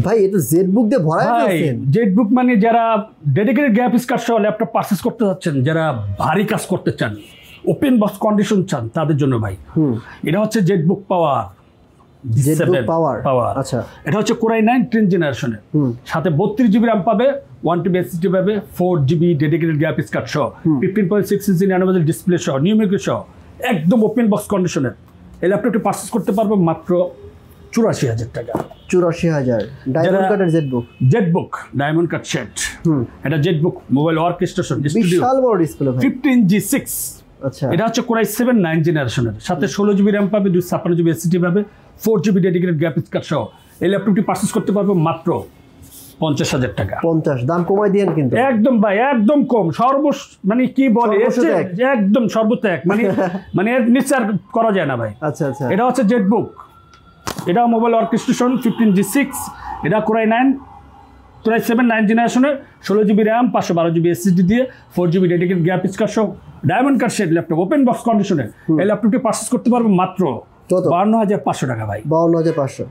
ভাই এটা জেটবুক দিয়ে ভরা ফেলছেন। জেটবুক মানে যারা ডেডিকেটেড গ্রাফিক্স কার্ড সহ ল্যাপটপ পারচেজ করতে যাচ্ছেন, যারা ভারী কাজ করতে চান, ওপেন বক্স কন্ডিশন চান, তাদের জন্য ভাই এটা হচ্ছে জেটবুক পাওয়ার। আচ্ছা, এটা হচ্ছে Core i9 10th জেনারেশনের, সাথে 32 জিবি র্যাম পাবে, 1 TB SSD পাবে, 4 GB ডেডিকেটেড গ্রাফিক্স কার্ড সহ, 15.6 ইঞ্চি ন্যানোভেজেল ডিসপ্লে সহ, নিউমেরিক সহ, একদম ওপেন বক্স কন্ডিশনের এই ল্যাপটপটি পারচেজ করতে পারবে মাত্র 84,000 টাকা। 84,000 ডায়মন্ড কাটের জেটবুক ডায়মন্ড কাট সেট। এটা জেটবুক মোবাইল ওয়ার্কস্টেশন স্টুডিও, বিশাল বড় ডিসপ্লে ভাই, 15G6। আচ্ছা, এটা হচ্ছে Core i7 9th জেনারেশনের, সাথে 16 জিবি র্যাম পাবে, 256 জিবি SSD পাবে, 4 GB ডেডিকেটেড গ্রাফিক্স কার্ড সহ এই ল্যাপটপটি পারচেজ করতে পারবে মাত্র 50,000 টাকা। 50 দাম কমাই দিয়েন কিন্তু একদম ভাই, একদম কম, মানে কি বলে একদম সর্বত্যাগ, মানে এর নিচে আর করা যায় না ভাই। আচ্ছা আচ্ছা, এটা হচ্ছে জেটবুক, এটা মোবাইল ওয়ার্কস্টেশন 15G6, এটা Core i7 9th জেনারেশনের, 16 জিবি র্যাম, 512 জিবি SSD দিয়ে, 4 GB ডেডিকেটেড গ্রাফিক্স কার্ড সহ diamond cut set laptop, open box কন্ডিশনে এই ল্যাপটপটি পারচেজ করতে পারবে মাত্র 52,500 টাকা ভাই। 52,500।